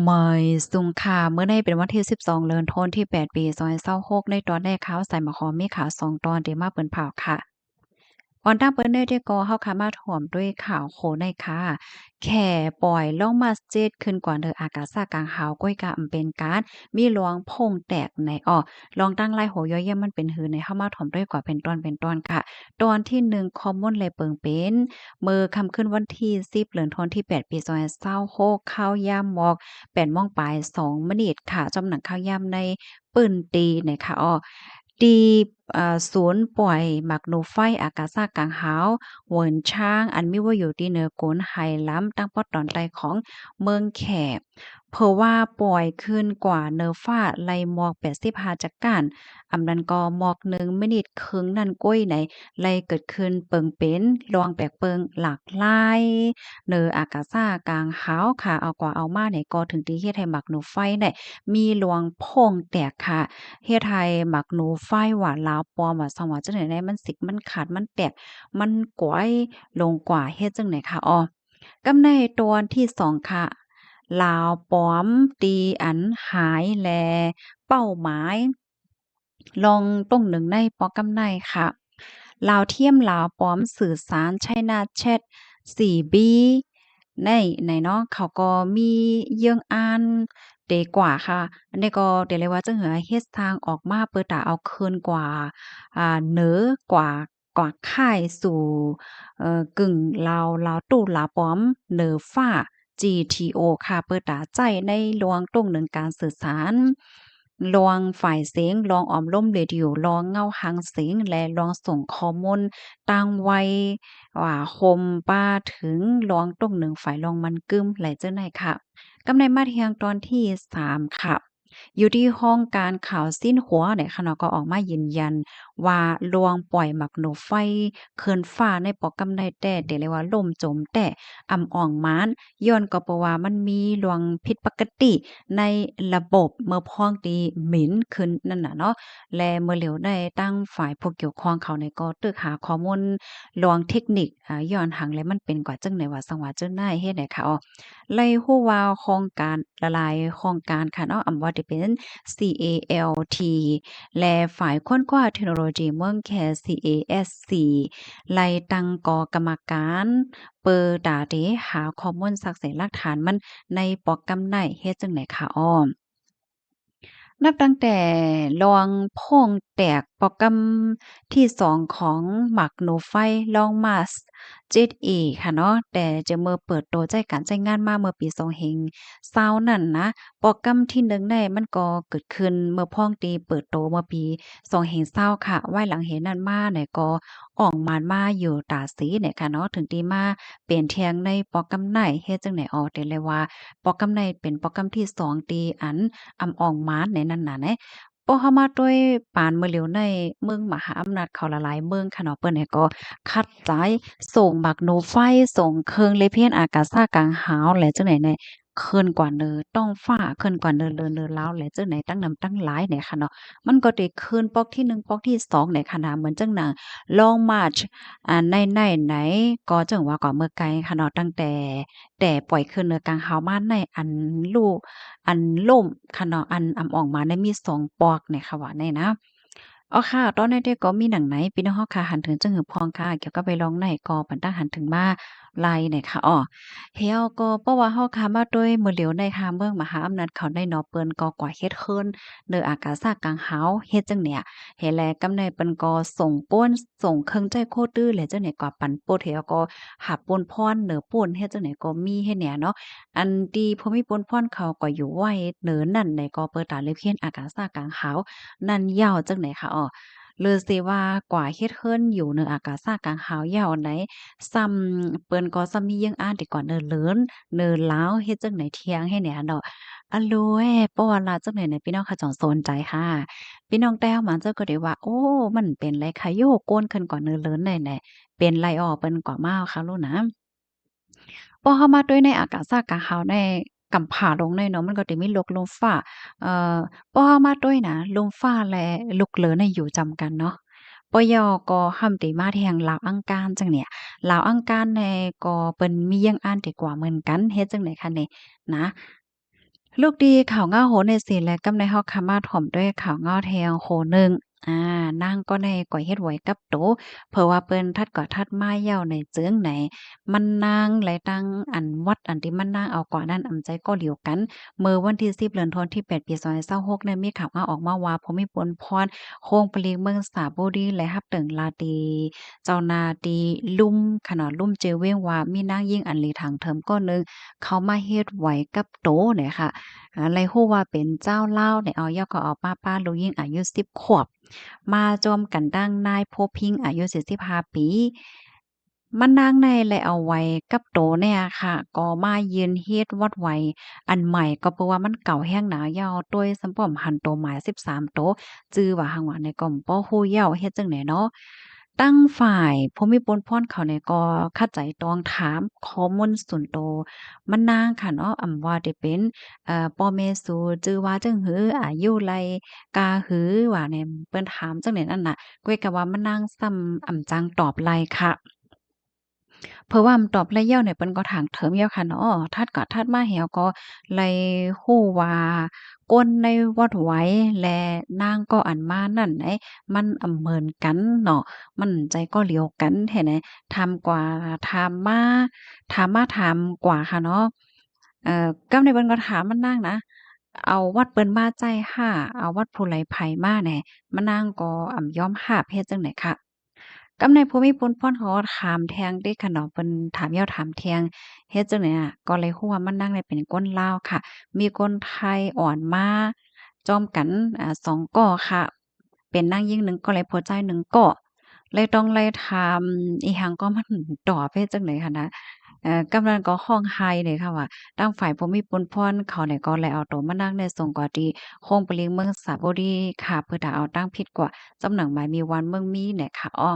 ไม่สุงค่ะเมื่อในเป็นวันที่12เดือนธันวาคมที่8ปี2026ในตอนแรกข่าวใส่หมอหอมมีข่าว2ตอนที่มาเปิ้นเผาค่ะ ก่อนตั้งเปิ้นได้ก็เฮาค่ะมาถ่วมด้วยข่าวโคในค่ะแค่ปล่อยลงมาเจ็ดขึ้นกว่าเด้ออากาศซากลางหาวก้อยกะอำเป็นการมีหลวงพงแตกในลองตั้งไล่โหย่อยๆมันเป็นหือในเฮามาถ่อมด้วยกว่าเป็นตอนค่ะตอนที่1คอมมอนเลยเปิงเป็นมื้อค่ำคืนวันที่10เดือนธันวาคมที่8ปี2026ข้าวยามหมอก8โมงปลาย2มินิค่ะจำหนังข้าวยามในปื้นตีนะคะตีศูนย์ปล่อยหมักหนูไฟอากาศากลางหาวเหวินช้างอันมีว่าอยู่ที่เหนือโกนไหล้ำตั้งปอดตอนใต้ของเมืองแขกเพราะว่าปล่อยขึ้นกว่าเนอฟ้าไล่หมอก85จากกันอำนั้นก็หมอก1มินิครึ่งนั่นก้อยไหนไล่เกิดขึ้นเปิงเป็นลวงแปลกเปิงหลากหลายเนออากาศากลางหาวค่ะเอากว่าเอามาเนี่ยก็ถึงที่เฮ็ดให้หมักหนูไฟเนี่ยมีหลวงโพ่งแตกค่ะ เฮ็ดให้หมักหนูไฟหวานลาวปลอมว่าซังว่าจังได๋ได้มันสิกมันขาดมันแตกมันก๋วยลงกว่าเฮ็ดจังได๋คะกำในตอนที่2ค่ะลาวปลอมตีอันหายแลเป้าหมายลองต้งหนึ่งในปอกำในค่ะลาวเทียมลาวปลอมสื่อสาร China Chat 4B ในเนาะเขาก็มีเยื่องอ่านเดกว่าค่ะอันนี้ก็เดี๋ยวเลยว่าจั่งเหอเฮ็ดทางออกมาเปิดตาเอาคืนกว่าเหนือกว่าค่ายสู่กึ่งลาวตู้ลาวปลอมเหนือฟ้า GTO ค่ะเปิดตาใจในลวงตรงหนึ่งการสื่อสารลวงฝ่ายเสียงลองออมล่มเรดิโอลองเงาหางเสียงและลองส่งข้อมูลต่างวัยว่าโฮมป้าถึงลองตรงหนึ่งฝ่ายลองมันกึ้มไหลเจ้าไหนค่ะ กำในมาเทียงตอนที่3ค่ะอยู่ที่ห้องการข่าวสิ้นหัวเนี่ยค่ะเนาะก็ออกมายืนยันว่าลวงปล่อยหมักหนูไฟเคินฟ้าในปอกกำไดแต่เดี๋ยวเลยว่าล่มโจมแต่อ่ำอ่องม้านย้อนก็เพราะว่ามันมีลวงผิดปกติในระบบเมื่อพ้องตีหมินขึ้นนั่นน่ะเนาะและเมื่อเหลียวได้ตั้งฝ่ายผู้เกี่ยวข้องเขาเนี่ยก็ตึกหาข้อมูลลวงเทคนิคย้อนหังแล้วมันเป็นกว่าจังไหนว่าสังว่าเจ้าหน้ายเฮ็ดให้ค่ะไล่ฮู้ว่าโครงการละลายโครงการค่ะเนาะอำว่าที่เป็น CALT และฝ่ายค้นคว้าเทคโนโลยีเมืองแค CASC ไล่ตั้งกกรรมการเปิดดาเดหาข้อมูลสักเสนหลักฐานมันในโปรแกรมไหนเฮ็ดจังได๋ค่ะนับตั้งแต่ลองโพ่งแตกโปรแกรมที่2ของหมักหนูไฟลองมาส 7A ค่ะเนาะแต่จะเมื่อเปิดตัวใจการใช้งานมาเมื่อปี2020นั่นนะโปรแกรมที่1ได้มันก็เกิดขึ้นเมื่อพ้องตีเปิดตัวเมื่อปี2020ค่ะไว้หลังเหตุนั้นมาเนี่ยก็ออกมาอยู่ตาสีเนี่ยค่ะเนาะถึงตีมาเปลี่ยนแทงในโปรแกรมไหนเฮ็ดจังได๋ได้เลยว่าโปรแกรมไหนเป็นโปรแกรมที่2ตีอัน อำอองม้านในนั้นน่ะแหนะพอเฮามาด้วยปานมื้อเหลียวในเมืองมหาอำนาจเขาละหลายเมืองค่ะเนาะเปิ้นเนี่ยก็คัดสายส่งบักโนไฟส่งเครื่องเลเพียนอากาศากลางหาวแหละจังไหนแหน่เคินกว่าเนอต้องฟ้าเคินกว่าเนอเลอลาวแหละจังไหนตั้งนำตั้งหลายเนี่ยค่ะเนาะมันก็ได้คืนป๊อกที่1ป๊อกที่2เนี่ยค่ะนะเหมือนจังหนัง Long March ในไหนก็จังว่าก็เมื่อไกลค่ะเนาะตั้งแต่ปล่อยคืนเนือกลางหาวมาในอันลูก อันล่มค่ะเนาะอันอำออกมาได้มี2ปอกเนี่ยค่ะว่าแน่นะค่ะตอนนี้เด็กก็มีหนังไหนพี่น้องเฮาค่ะหันถึงจังหือพองค่ะเกี่ยวกับไปลองไหนก็ปันตั้งหันถึงมาไล่เนี่ยค่ะเฮาก็เพราะว่าเฮาค่ะมาด้วยมื้อเหลียวในค่ะเมืองมหาอำนาจเขาได้เนาะเปิ้นก็กว่าเฮ็ดเคินเด้ออากาศากลางหาวเฮ็ดจังเนี่ยเฮแลกำในเปิ้นก็ส่งป่นส่งเครื่องใจโคตื้อแหละจังไหนก็ปันโปดเฮาก็หาป่นพรเหนือป่นเฮ็ดจังไหนก็มีเฮ็ดเนี่ยเนาะ อันที่ภูมิพลพ่อนเขาก็อยู่ไว้เนินนั่นในก็เปิดตาเลยเพียนอากาศากลางขาวนั่นยาวจังไหนคะหรือสิว่ากว่าเฮ็ดเฮิรนอยู่เหนืออากาศากลางขาวยาวอันใดซ้ำเปิ้นก็ซ้ำมียังอ่านที่ก่อนเนินเลินเนินลาวเฮ็ดจังไหนเที่ยงให้แหน่ดอกอะโลแหเพราะว่าลาวจังไหนเนี่ยพี่น้องเขาเจ้าสนใจค่ะพี่น้องแต้วมันเจ้าก็ได้ว่าโอ้มันเป็นไรคะโยกโกนขึ้นกว่าเนินเลินแน่ๆเป็นไรเปิ้นก็มาค่ะลูกนะ พอเข้ามาด้วยในอากาศซากกะขาวในกำผาลงในเนาะมันก็จะมีลกลมฟ้าเอ่อพอเข้ามาด้วยนะลมฟ้าและลูกเหลือน่ะอยู่จำกันเนาะปยก็ห่ำติมาแทงลาวอังกานจังเนี่ยลาวอังกานแน่ก็เปิ้นมียังอ่านดีกว่าเหมือนกันเฮ็ดจังได๋คะนี่นะ ลูกดีข้าวเง้าโหในสีและกำในเฮาคามาถ่อมด้วยข้าวเง้าแทงโหหนึ่งนางก็ในก่อยเฮ็ดไว้กับโตเพราะว่าเปิ้นทัดก็ทัดมาเย้าในเจิงไหนมันนางไหลตั้งอันวัดอันที่มันนางเอากว่านั้นอำใจก็เหลียวกันเมื่อวันที่10เดือนธันวาคมที่8ปี2026เนี่ยมีข่าวออกมาว่าภูมิพลพรโคงปลีกเมืองสระบุรีและฮับตึงลาตีเจ้านาตีลุ่มขนาดลุ่มเจอเว้งว่ามีนางยิ่งอันหลีถังเทิมก็นึงเขามาเฮ็ดไว้กับโตเนี่ยค่ะ เลยฮู้ว่าเป็นเจ้าเล่าวเนี่ยเอาย่อก็เอาป้าลูกยิ่งอายุ10ขวบมาจอมกันดั้งนายโพพิงอายุ45ปีมันนางในเลยเอาไว้กับโตเนี่ยค่ะก็มายืนเฮ็ดวัดไว้อันใหม่ก็เพราะว่ามันเก่าแห้งหนายาวโดยสำป้อมหันโตหมาย13โตจื้อว่าหังว่าในก็บ่ฮู้เย้าเฮ็ดจั่งใดเนาะตั้งฝ่ายภูมิพลพรเขาเนี่ยก็คัดใจตองถามข้อมูลส่วนตัวมันนางค่ะเนาะว่าได้เป็นป้อแม่สูจื้อว่าจั่งหืออายุไลกาหือว่าเนี่ยเปิ้นถามจังได๋นั่นน่ะก้อยก็ว่ามันนางซ้ำจังตอบไลค่ะ เพราะว่ามันตอบระยะเนี่ยเปิ้นก็ถางเถิมแล้วค่ะเนาะถัดก็ถัดมาแหวก็เลยฮู้ว่าก้นในวัดไหวและนางก็อันมานั่นไหนมันเหมือนกันเนาะมันใจก็เหลียวกันแท้ไหนถามกว่าถามกว่าค่ะเนาะกำในเปิ้นก็ถามมันนางนะเอาวัดเปิ้นมาใจฮ้าเอาวัดผู้ไหลไผมาแหน่มะนางก็ยอมรับเฮ็ดจั่งใดคะ กำในภูมิพลพรเขาก็ถามแทงเด้ค่ะเนาะเพิ่นถามยาวถามแทงเฮ็ดจั่งใดอะก็เลยฮู้ว่ามันนางเนี่ยเป็นคนลาวค่ะ มีคนไทยอ่อนมาจอมกัน2ก้อค่ะ เป็นนางยิ่ง1ก็เลยพอใจ1ก้อเลยต้องไล่ถามอีหยังก็มันตอบเฮ็ดจั่งใดหั้นนะกำนันก็ร้องไห้เลยค่ะว่าทางฝ่ายภูมิพลพรเขาเนี่ยก็เลยเอาตัวมานั่งในส่งกว่าที่โคงปะลิงเมืองสระบุรีค่ะเพื่อถ้าเอาตั้งผิดกว่าจำหนังหมายมีวันเมืองมีเนี่ยค่ะอ้อ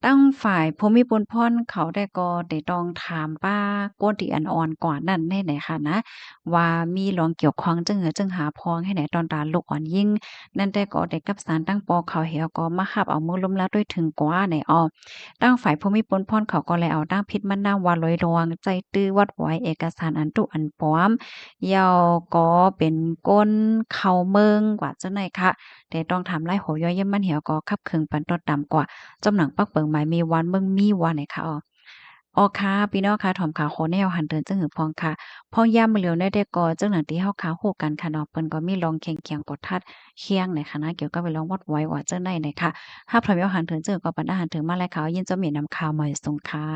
ตั้งฝ่ายภูมิพลพรเขาได้ก็ได้ต้องถามป้าโกนที่อันอ่อนกว่านั้นแน่ไหนค่ะนะว่ามีหลวงเกี่ยวข้องจึงจึงหาพ้องให้ไหนตอนตาลูกอ่อนยิ่งนั่นแต่ก็ได้กับสารตั้งปอเขาเหี่ยวก็มาคับเอามือล้มแล้วด้วยถึงกว่าในอ้อตั้งฝ่ายภูมิพลพรเขาก็เลยเอาตั้งพิษมันนำว่าลอยลวงใจตื้อวัดไว้เอกสารอันตุอันปลอมยาวก็เป็นก้นเข้าเมืองกว่าจังได๋ค่ะแต่ต้องถามไล่โหย่อยเยี่ยมมันเหี่ยวก็คับเคิงปันต้นต่ำกว่า จำหนังปักเปิงหมายมีวันเบิ่งมีวันไหนคะอ้อค่ะพี่น้องค่ะถ่อมข่าวโคแนวหันเดินจังหือพองค่ะพองยามมื้อเหลียวได้แต่ก็จังหนังที่เฮาขาฮู้กันค่ะเนาะเปิ้นก็มีลองแข่งๆกดทัดเคียงในคณะเกี่ยวกับไปลองวัดไว้ว่าจังได๋น่ะค่ะถ้าพร้อมแล้วหันเถิงเจอก็ปันอาหารถึงมาแล้วค่ะยินจะมีนำข่าวมาส่งค่ะ